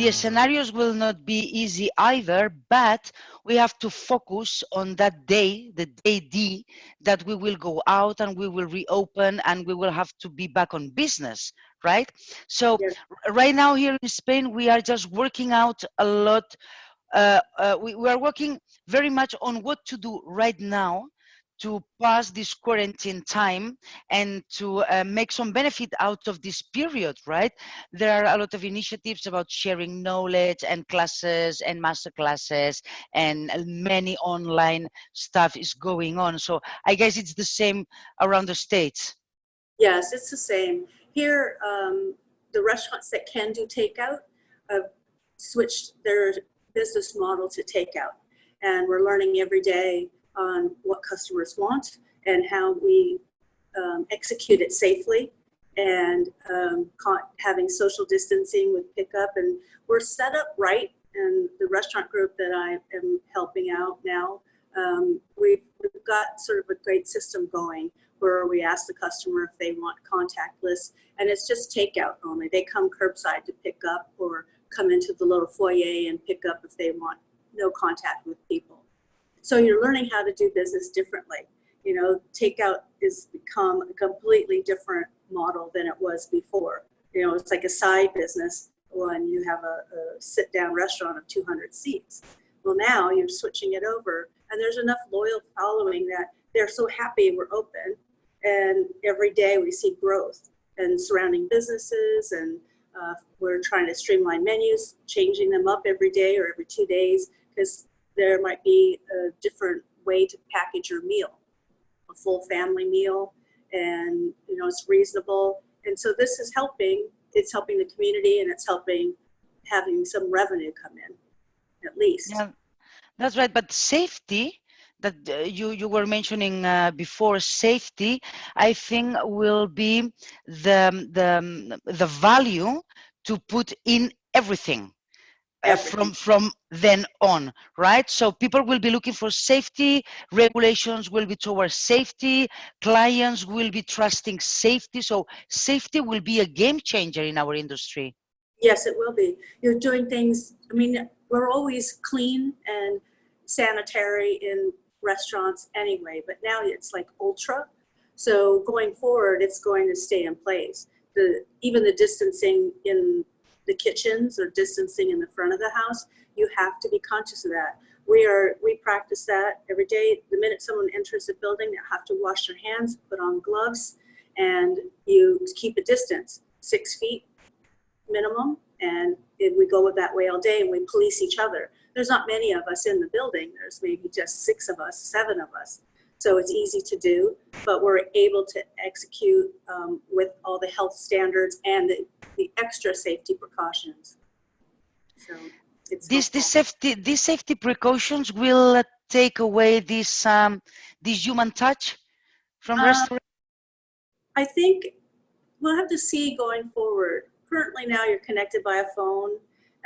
The scenarios will not be easy either, but we have to focus on that day, the day D, that we will go out and we will reopen and we will have to be back on business, right? So Yes. right now here in Spain, we are just working out a lot. We are working very much on what to do right now to pass this quarantine time and to make some benefit out of this period, right? There are a lot of initiatives about sharing knowledge and classes and master classes, and many online stuff is going on. So I guess it's the same around the States. Yes, it's the same. Here, the restaurants that can do takeout have switched their business model to takeout. And we're learning every day on what customers want and how we execute it safely, and having social distancing with pickup. And we're set up right. And the restaurant group that I am helping out now, we've got sort of a great system going where we ask the customer if they want contactless, and it's just takeout only. They come curbside to pick up or come into the little foyer and pick up if they want no contact with people. So you're learning how to do business differently. You know, takeout has become a completely different model than it was before. You know, it's like a side business when you have a sit-down restaurant of 200 seats. Well, now you're switching it over, and there's enough loyal following that they're so happy we're open, and every day we see growth and surrounding businesses, and we're trying to streamline menus, changing them up every day or every 2 days, because there might be a different way to package your meal, a full family meal, and you know, it's reasonable. And so this is helping. It's helping the community, and it's helping having some revenue come in, at least. Yeah, that's right. But safety, that you were mentioning before, safety, I think will be the value to put in everything. From then on, right? So people will be looking for safety, regulations will be towards safety, clients will be trusting safety. So safety will be a game changer in our industry. Yes, it will be. You're doing things, I mean, we're always clean and sanitary in restaurants anyway, but now it's like ultra. So going forward, it's going to stay in place. Even the distancing in the kitchens or distancing in the front of the house, you have to be conscious of that. We practice that every day. The minute someone enters the building, they have to wash their hands, put on gloves, and you keep a distance, 6 feet minimum, and we go that way all day, and we police each other. There's not many of us in the building. There's maybe just 6 of us, 7 of us. So it's easy to do, but we're able to execute with all the health standards and the extra safety precautions. So it's these safety precautions will take away this human touch from restaurants. I think we'll have to see going forward. Currently now you're connected by a phone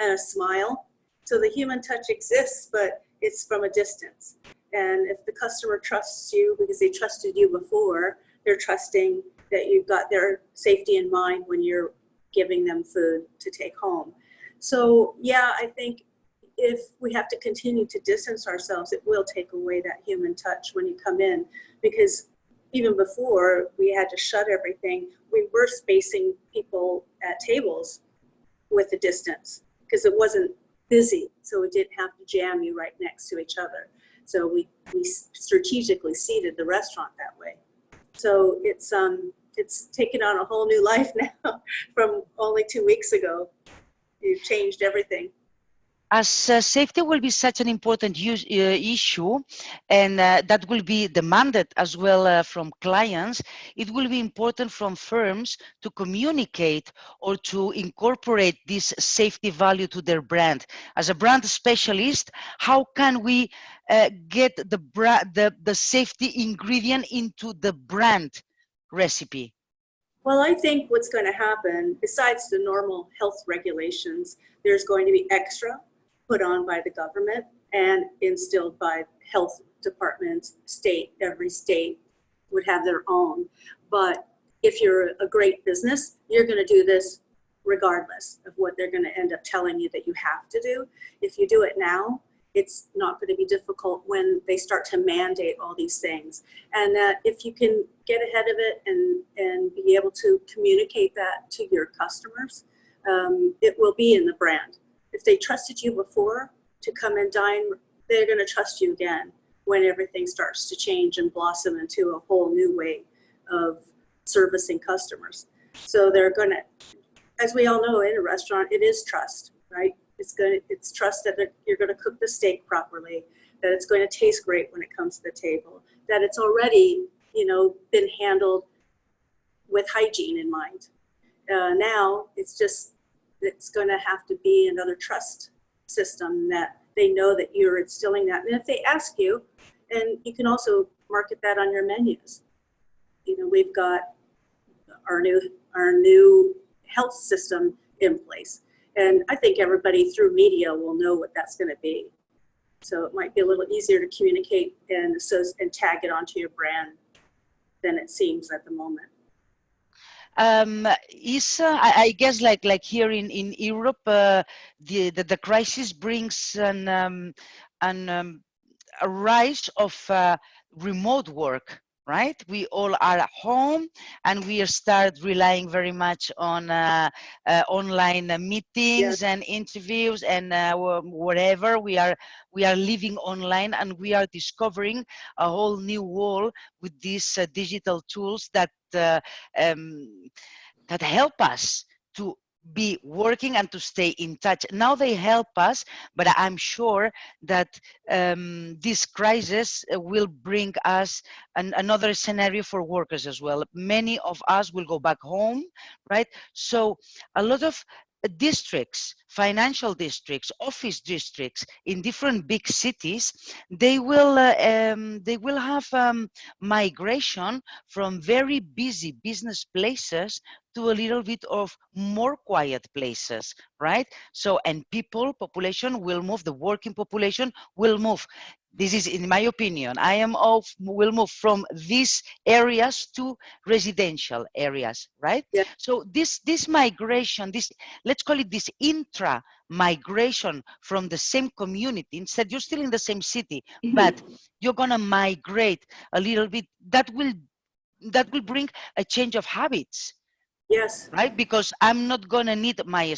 and a smile. So the human touch exists, but it's from a distance. And if the customer trusts you because they trusted you before, they're trusting that you've got their safety in mind when you're giving them food to take home. So yeah, I think if we have to continue to distance ourselves, it will take away that human touch when you come in, because even before we had to shut everything, we were spacing people at tables with a distance because it wasn't busy, so it didn't have to jam you right next to each other. So we strategically seated the restaurant that way. So it's taken on a whole new life now from only 2 weeks ago. You've changed everything. As safety will be such an important issue, and that will be demanded as well from clients, it will be important from firms to communicate or to incorporate this safety value to their brand. As a brand specialist, how can we get the safety ingredient into the brand recipe? Well, I think what's going to happen, besides the normal health regulations, there's going to be extra put on by the government and instilled by health departments. Every state would have their own. But if you're a great business, you're going to do this regardless of what they're going to end up telling you that you have to do. If you do it now, it's not going to be difficult when they start to mandate all these things. And that if you can get ahead of it and be able to communicate that to your customers, it will be in the brand. If they trusted you before to come and dine, they're going to trust you again when everything starts to change and blossom into a whole new way of servicing customers. So they're going to, as we all know, in a restaurant, it is trust, right? It's trust that you're going to cook the steak properly, that it's going to taste great when it comes to the table, that it's already, been handled with hygiene in mind. Now it's going to have to be another trust system that they know that you're instilling that. And if they ask you, and you can also market that on your menus. We've got our new health system in place. And I think everybody through media will know what that's going to be. So it might be a little easier to communicate and tag it onto your brand than it seems at the moment. I guess like here in Europe, the crisis brings a rise of remote work, right? We all are at home and we start relying very much on online meetings and interviews and whatever. We are living online, and we are discovering a whole new world with these digital tools that help us to be working and to stay in touch. Now they help us, but I'm sure that this crisis will bring us another scenario for workers as well. Many of us will go back home, right? So a lot of districts, financial districts, office districts in different big cities, they will have migration from very busy business places to a little bit of more quiet places, right? So, and population will move, the working population will move. This is, in my opinion, will move from these areas to residential areas, right? Yeah. So this migration, let's call it this intra-migration from the same community, instead you're still in the same city, but you're gonna migrate a little bit, that will bring a change of habits. Yes. Right? Because I'm not going to need my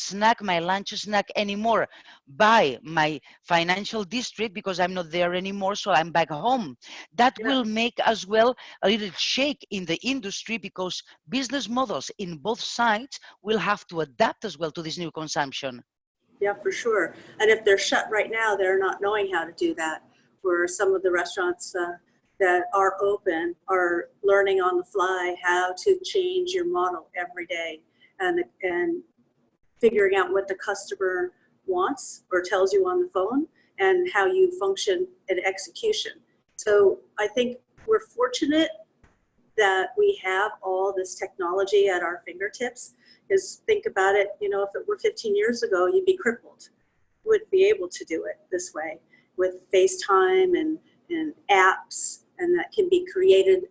lunch snack anymore by my financial district because I'm not there anymore. So I'm back home. That will make as well a little shake in the industry, because business models in both sides will have to adapt as well to this new consumption. Yeah, for sure. And if they're shut right now, they're not knowing how to do that. Where some of the restaurants that are open are learning on the fly how to change your model every day, and figuring out what the customer wants or tells you on the phone and how you function in execution. So I think we're fortunate that we have all this technology at our fingertips. Because think about it, if it were 15 years ago, you'd be crippled. You wouldn't be able to do it this way with FaceTime and apps, and that can be created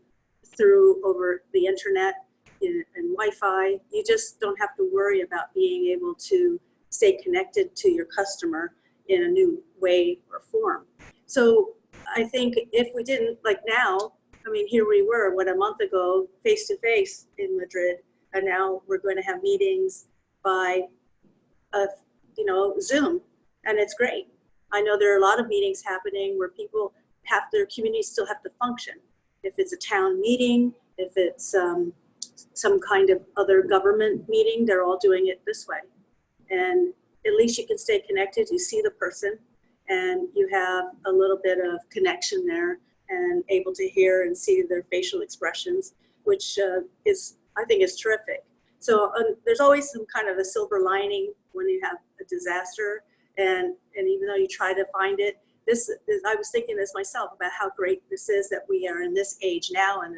over the internet and Wi-Fi. You just don't have to worry about being able to stay connected to your customer in a new way or form. So I think if we didn't, like now, here we were, a month ago, face-to-face in Madrid, and now we're going to have meetings by, Zoom, and it's great. I know there are a lot of meetings happening where people their communities still have to function. If it's a town meeting, if it's some kind of other government meeting, they're all doing it this way. And at least you can stay connected, you see the person, and you have a little bit of connection there and able to hear and see their facial expressions, which I think is terrific. So there's always some kind of a silver lining when you have a disaster, and even though you try to find it, I was thinking this myself about how great this is that we are in this age now, and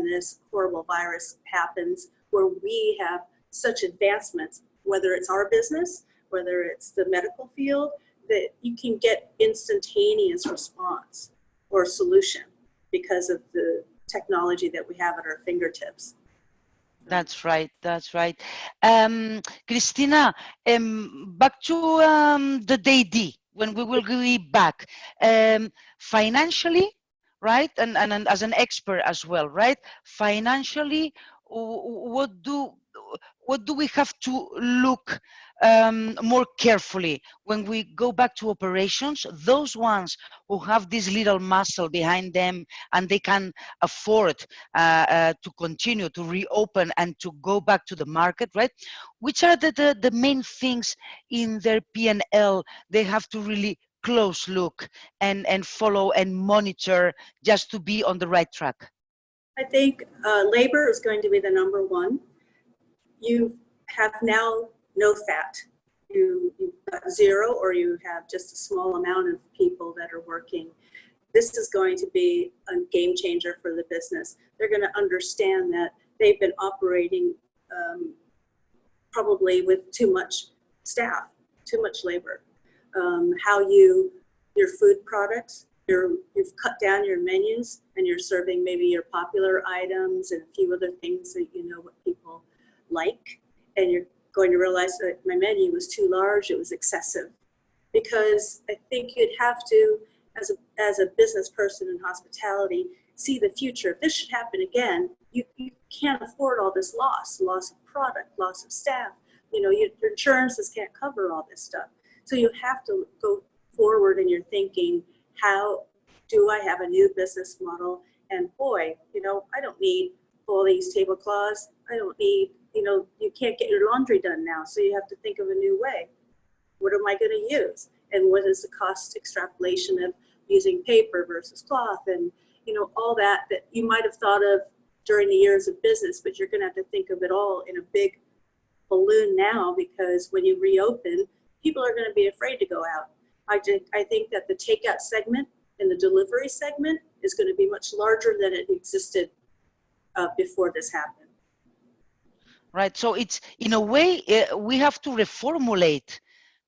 this horrible virus happens, where we have such advancements, whether it's our business, whether it's the medical field, that you can get instantaneous response or solution because of the technology that we have at our fingertips. That's right. That's right. Christina, back to the day D, when we will be back. Financially, right? And as an expert as well, right? Financially, what do we have to look more carefully when we go back to operations? Those ones who have this little muscle behind them and they can afford to continue to reopen and to go back to the market, right? Which are the main things in their P&L they have to really close look and follow and monitor just to be on the right track? I think labor is going to be the number one. You have now no fat. You've got zero, or you have just a small amount of people that are working. This is going to be a game changer for the business. They're going to understand that they've been operating probably with too much staff, too much labor. Your food products, you've cut down your menus and you're serving maybe your popular items and a few other things that you know what people like. And you're going to realize that my menu was too large, it was excessive. Because I think you'd have to, as a business person in hospitality, see the future. If this should happen again, you can't afford all this loss of product, loss of staff. You know, your insurances can't cover all this stuff. So you have to go forward in your thinking, how do I have a new business model? And boy, you know, I don't need all these tablecloths. I don't need, you know, you can't get your laundry done now. So you have to think of a new way. What am I going to use? And what is the cost extrapolation of using paper versus cloth? And, you know, all that you might have thought of during the years of business, but you're going to have to think of it all in a big balloon now, because when you reopen, people are going to be afraid to go out. I think that the takeout segment and the delivery segment is going to be much larger than it existed before this happened. Right. So it's, in a way, we have to reformulate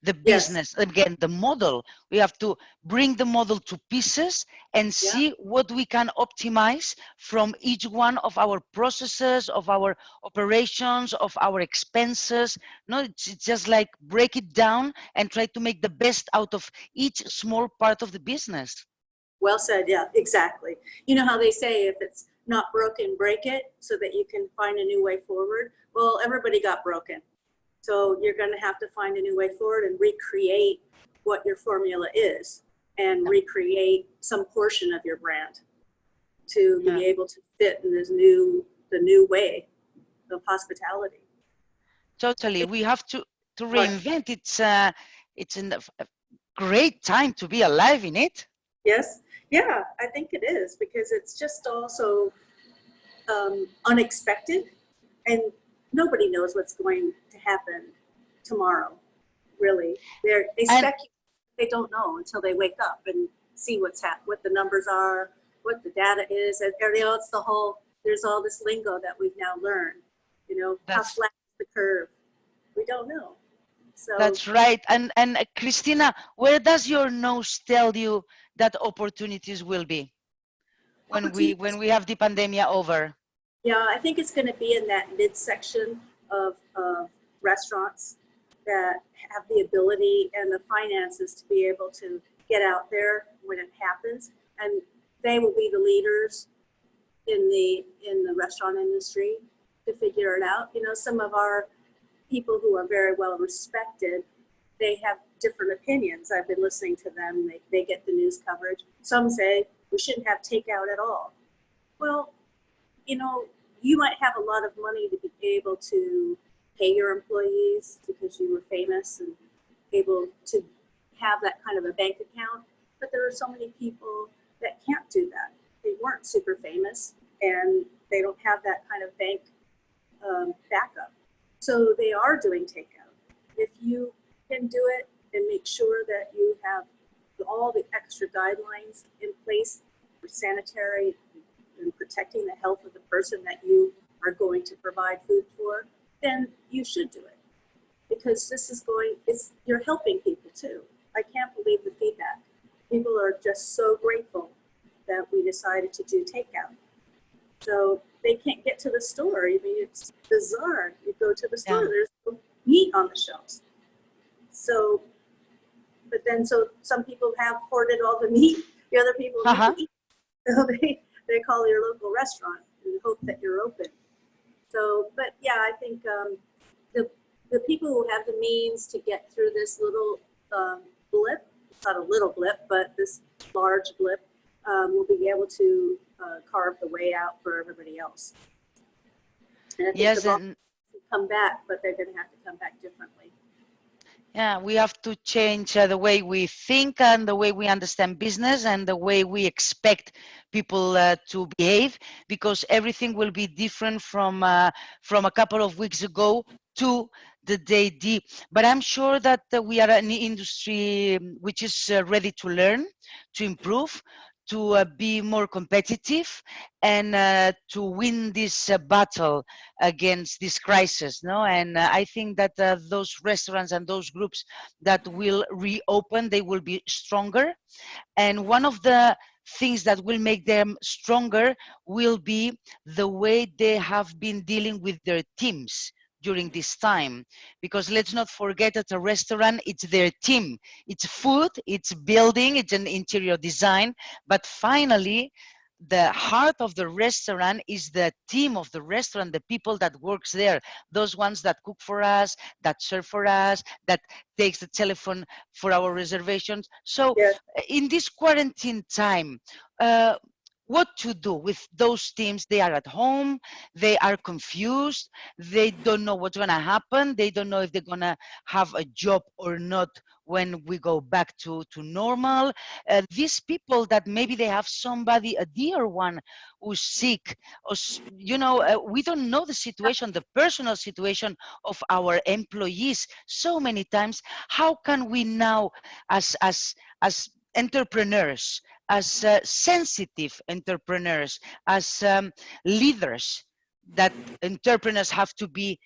the business. Yes. Again, the model. We have to bring the model to pieces and see what we can optimize from each one of our processes, of our operations, of our expenses. No, it's just like break it down and try to make the best out of each small part of the business. Well said. Yeah, exactly. You know how they say, if it's not broken, break it, so that you can find a new way forward. Well, everybody got broken. So you're going to have to find a new way forward and recreate what your formula is, and recreate some portion of your brand to be able to fit in the new way of hospitality. Totally. We have to reinvent. It's a great time to be alive in it. Yes. Yeah, I think it is, because it's just also unexpected, and nobody knows what's going to happen tomorrow. Really, they speculate. They don't know until they wake up and see what the numbers are, what the data is, and it's the whole. There's all this lingo that we've now learned. You know, how flat is the curve? We don't know. So that's right. And Christina, where does your nose tell you that opportunities will be when we have the pandemic over? Yeah, I think it's going to be in that midsection of restaurants that have the ability and the finances to be able to get out there when it happens, and they will be the leaders in the restaurant industry to figure it out. You know, some of our people who are very well respected, they have different opinions. I've been listening to them. They get the news coverage. Some say we shouldn't have takeout at all. Well, you know, you might have a lot of money to be able to pay your employees because you were famous and able to have that kind of a bank account. But there are so many people that can't do that. They weren't super famous and they don't have that kind of bank backup. So they are doing takeout. If you can do it and make sure that you have all the extra guidelines in place for sanitary and protecting the health of the person that you are going to provide food for, then you should do it. Because this is you're helping people too. I can't believe the feedback. People are just so grateful that we decided to do takeout. So they can't get to the store. I mean, it's bizarre. You go to the store, Yeah. there's no meat on the shelves. So, but then, so some people have hoarded all the meat. The other people need to eat. So they call your local restaurant and hope that you're open. So, but yeah, I think the people who have the means to get through this little blip, not a little blip, but this large blip, will be able to carve the way out for everybody else. And I think Yes, the and will come back, but they're going to have to come back differently. yeah, we have to change the way we think and the way we understand business and the way we expect people to behave, because everything will be different from a couple of weeks ago to the day D. But I'm sure that we are an industry which is ready to learn, to improve, to be more competitive, and to win this battle against this crisis. No, and I think that those restaurants and those groups that will reopen, they will be stronger. And one of the things that will make them stronger will be the way they have been dealing with their teams during this time. Because let's not forget that a restaurant, it's their team. It's food, it's building, it's an interior design. But finally, the heart of the restaurant is the team of the restaurant, the people that works there, those ones that cook for us, that serve for us, that takes the telephone for our reservations. So Yes. in this quarantine time, what to do with those teams? They are at home, they are confused, they don't know what's gonna happen, they don't know if they're gonna have a job or not when we go back to normal. These people that maybe they have somebody, a dear one, who's sick, or we don't know the situation, the personal situation of our employees so many times. How can we now, as entrepreneurs, as sensitive entrepreneurs, as leaders that entrepreneurs have to be,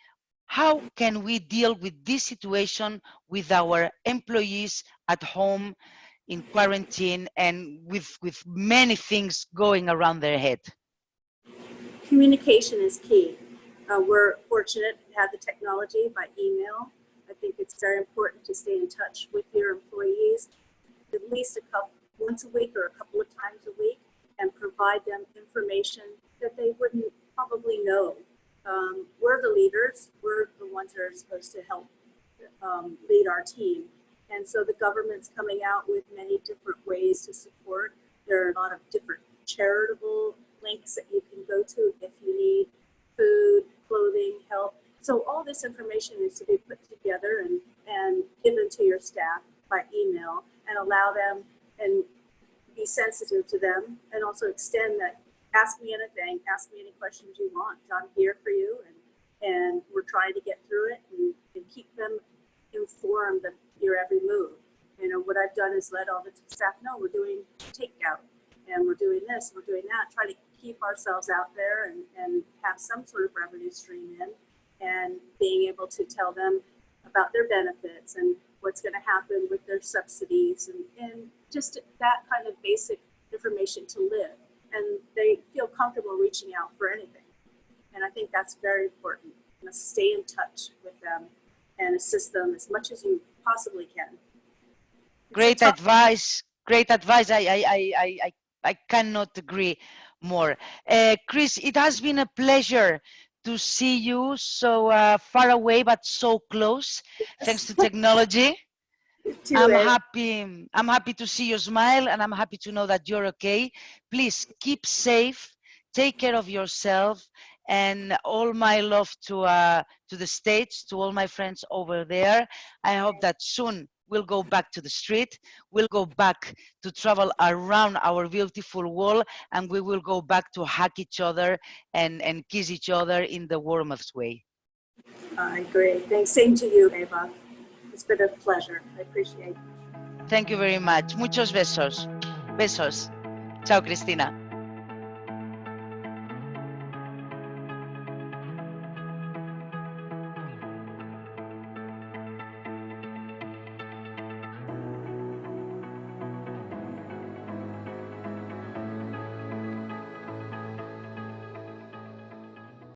how can we deal with this situation with our employees at home in quarantine and with many things going around their head? Communication is key. We're fortunate to have the technology by email. I think it's very important to stay in touch with your employees at least once a week or a couple of times a week, and provide them information that they wouldn't probably know. We're the leaders. We're the ones that are supposed to help lead our team. And so the government's coming out with many different ways to support. There are a lot of different charitable links that you can go to if you need food, clothing, help. So all this information is to be put together and given to your staff by email, and allow them and be sensitive to them, and also extend that, ask me anything, ask me any questions you want. I'm here for you, and we're trying to get through it and keep them informed of your every move. You know, what I've done is let all the staff know we're doing takeout and we're doing this, we're doing that, try to keep ourselves out there and have some sort of revenue stream in, and being able to tell them about their benefits and what's going to happen with their subsidies, and just that kind of basic information to live. And they feel comfortable reaching out for anything. And I think that's very important. You must stay in touch with them and assist them as much as you possibly can. Great advice. Great advice. I cannot agree more. Chris, it has been a pleasure to see you so far away but so close, thanks to technology. I'm happy to see you smile, and I'm happy to know that you're okay. Please keep safe, take care of yourself, and all my love to the States, to all my friends over there. I hope that soon we'll go back to the street, we'll go back to travel around our beautiful world, and we will go back to hug each other and kiss each other in the warmest way. I agree. Thanks. Same to you, Eva. It's been a pleasure. I appreciate it. Thank you very much. Muchos besos. Besos. Chao, Cristina.